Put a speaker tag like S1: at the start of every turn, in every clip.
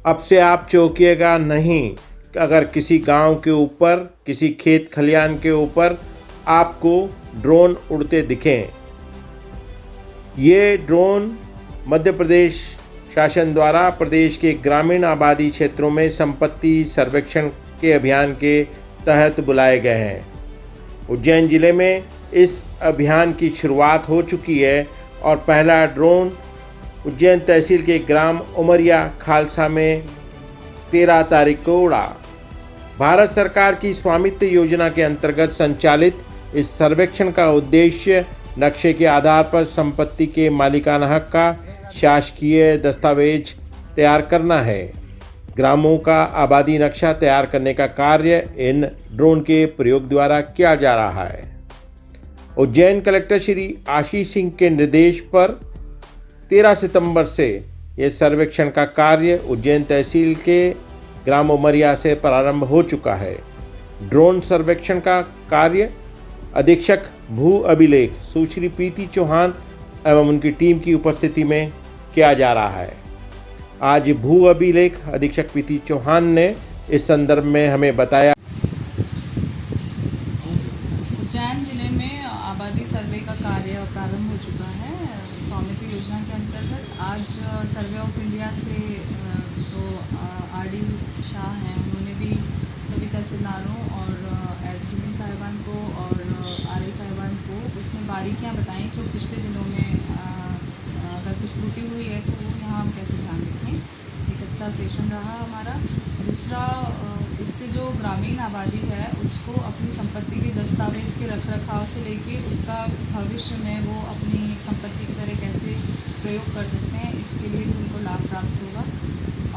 S1: अब से आप चौंकिएगा नहीं अगर किसी गांव के ऊपर, किसी खेत खलियान के ऊपर आपको ड्रोन उड़ते दिखें। ये ड्रोन मध्य प्रदेश शासन द्वारा प्रदेश के ग्रामीण आबादी क्षेत्रों में संपत्ति सर्वेक्षण के अभियान के तहत बुलाए गए हैं। उज्जैन जिले में इस अभियान की शुरुआत हो चुकी है और पहला ड्रोन उज्जैन तहसील के ग्राम उमरिया खालसा में 13 तारीख को उड़ा। भारत सरकार की स्वामित्व योजना के अंतर्गत संचालित इस सर्वेक्षण का उद्देश्य नक्शे के आधार पर संपत्ति के मालिकाना हक का शासकीय दस्तावेज तैयार करना है। ग्रामों का आबादी नक्शा तैयार करने का कार्य इन ड्रोन के प्रयोग द्वारा किया जा रहा है। उज्जैन कलेक्टर श्री आशीष सिंह के निर्देश पर 13 सितंबर से यह सर्वेक्षण का कार्य उज्जैन तहसील के ग्राम उमरिया से प्रारंभ हो चुका है। ड्रोन सर्वेक्षण का कार्य अधीक्षक भू अभिलेख सुश्री प्रीति चौहान एवं उनकी टीम की उपस्थिति में किया जा रहा है। आज भू अभिलेख अधीक्षक प्रीति चौहान ने इस संदर्भ में हमें बताया।
S2: उज्जैन जिले में आबादी सर्वे का कार्य प्रारंभ हो चुका है। स्वामित्व योजना के अंतर्गत आज सर्वे ऑफ इंडिया से जो आरडी शाह हैं उन्होंने भी सभी तहसीलदारों और एसडीएम साहिबान को और आरआई साहिबान को उसमें बारीकियां बताई जो पिछले जिलों में अगर कुछ त्रुटि हुई है तो यहाँ हम कैसे ध्यान रखें। एक अच्छा सेशन रहा हमारा। दूसरा, इससे जो ग्रामीण आबादी है उसको अपनी संपत्ति के दस्तावेज के रखरखाव से लेके उसका भविष्य में वो अपनी संपत्ति की तरह कैसे प्रयोग कर सकते हैं, इसके लिए भी उनको लाभ प्राप्त होगा।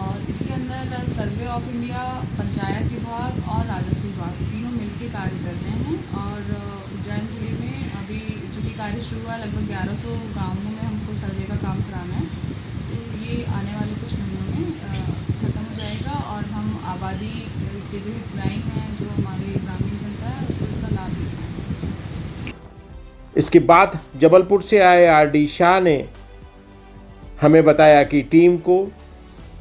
S2: और इसके अंदर सर्वे ऑफ इंडिया, पंचायत विभाग और राजस्व विभाग तीनों मिलकर कार्य कर रहे हैं। और उज्जैन जिले में अभी चूँकि कार्य शुरू हुआ, लगभग 1100 गाँवों में हमको सर्वे का काम कराना है। तो ये आने वाले कुछ महीनों में ख़त्म हो जाएगा और हम आबादी के जो हितग्राही हैं, जो हमारी ग्रामीण जनता है, उसको इसका लाभ दे पाएंगे।
S1: इसके बाद जबलपुर से आए आरडी शाह ने हमें बताया कि टीम को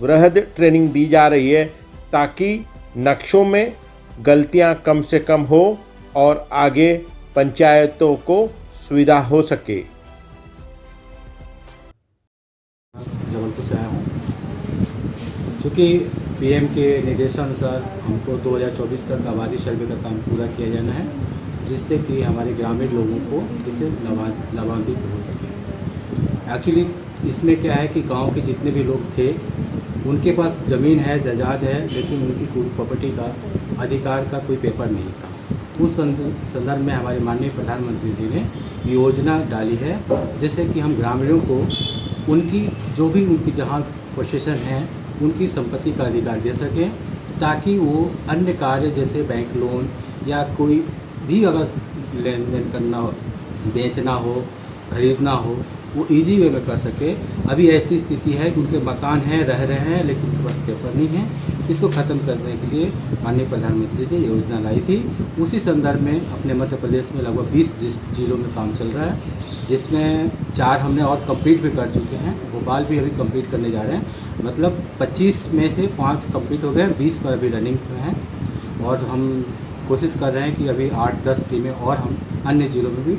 S1: वृहद ट्रेनिंग दी जा रही है ताकि नक्शों में गलतियां कम से कम हो और आगे पंचायतों को सुविधा हो सके।
S3: जबलपुर से आया हूँ। चूँकि पीएम के निर्देशानुसार हमको 2024 तक आबादी सर्वे का काम पूरा किया जाना है, जिससे कि हमारे ग्रामीण लोगों को इससे लाभान्वित हो सके। एक्चुअली इसमें क्या है कि गांव के जितने भी लोग थे उनके पास ज़मीन है, जायदाद है, लेकिन उनकी कोई प्रॉपर्टी का अधिकार का कोई पेपर नहीं था। उस संदर्भ में हमारे माननीय प्रधानमंत्री जी ने योजना डाली है, जिससे कि हम ग्रामीणों को उनकी जो भी उनकी जहाँ पोजीशन है उनकी संपत्ति का अधिकार दे सकें, ताकि वो अन्य कार्य जैसे बैंक लोन या कोई भी अगर लेन देन करना हो, बेचना हो, खरीदना हो, वो इजी वे में कर सके। अभी ऐसी स्थिति है कि उनके मकान हैं, रह रहे हैं, लेकिन उनके पास पेपर नहीं है। इसको ख़त्म करने के लिए माननीय प्रधानमंत्री ने योजना लाई थी। उसी संदर्भ में अपने मध्य प्रदेश में लगभग 20 जिलों में काम चल रहा है, जिसमें 4 हमने और कंप्लीट भी कर चुके हैं। भोपाल भी अभी कंप्लीट करने जा रहे हैं। मतलब 25 में से 5 कंप्लीट हो गए हैं, 20 पर अभी रनिंग में हैं। और हम कोशिश कर रहे हैं कि अभी 8-10 टीमें और हम अन्य जिलों में भी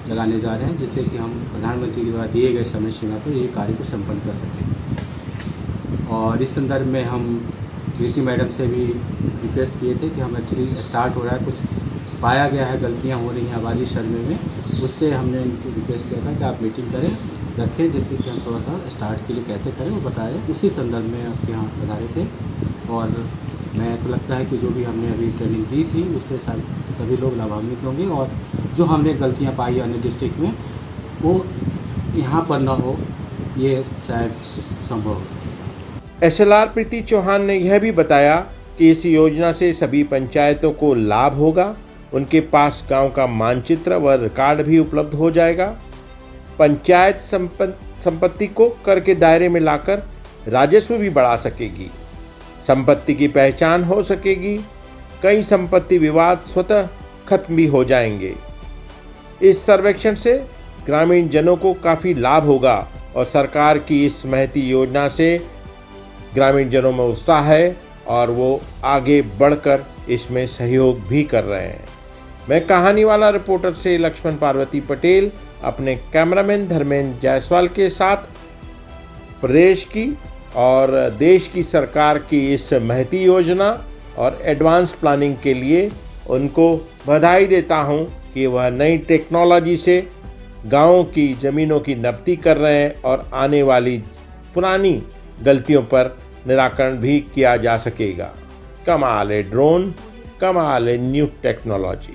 S3: लगाने जा रहे हैं, जिससे कि हम प्रधानमंत्री के द्वारा दिए गए समय सीमा पर ये कार्य को संपन्न कर सकें। और इस संदर्भ में हम प्रीति मैडम से भी रिक्वेस्ट किए थे कि हम एक्चुअली स्टार्ट हो रहा है, कुछ पाया गया है गलतियां हो रही हैं आबादी सर्वे में, उससे हमने इनको रिक्वेस्ट किया था कि आप मीटिंग करें, रखें, जिससे कि हम थोड़ा सा स्टार्ट के लिए कैसे करें वो बताएं। उसी संदर्भ में आपके यहाँ पधारे थे और मैं को लगता है कि जो भी हमने अभी ट्रेनिंग दी थी उससे सभी लोग लाभान्वित होंगे और जो हमने गलतियां पाई अन्य डिस्ट्रिक्ट में वो यहाँ पर ना हो, ये शायद संभव हो सके।
S1: एसएलआर प्रीति चौहान ने यह भी बताया कि इस योजना से सभी पंचायतों को लाभ होगा। उनके पास गांव का मानचित्र व रिकॉर्ड भी उपलब्ध हो जाएगा। पंचायत संपत्ति को कर के दायरे में लाकर राजस्व भी बढ़ा सकेगी। संपत्ति की पहचान हो सकेगी। कई संपत्ति विवाद स्वतः खत्म भी हो जाएंगे। इस सर्वेक्षण से ग्रामीण जनों को काफ़ी लाभ होगा और सरकार की इस महती योजना से ग्रामीण जनों में उत्साह है और वो आगे बढ़कर इसमें सहयोग भी कर रहे हैं। मैं कहानी वाला रिपोर्टर से लक्ष्मण पार्वती पटेल अपने कैमरामैन धर्मेंद्र जायसवाल के साथ प्रदेश की और देश की सरकार की इस महती योजना और एडवांस प्लानिंग के लिए उनको बधाई देता हूं कि वह नई टेक्नोलॉजी से गांवों की ज़मीनों की नब्ती कर रहे हैं और आने वाली पुरानी गलतियों पर निराकरण भी किया जा सकेगा। कमाल है ड्रोन, कमाल है न्यू टेक्नोलॉजी।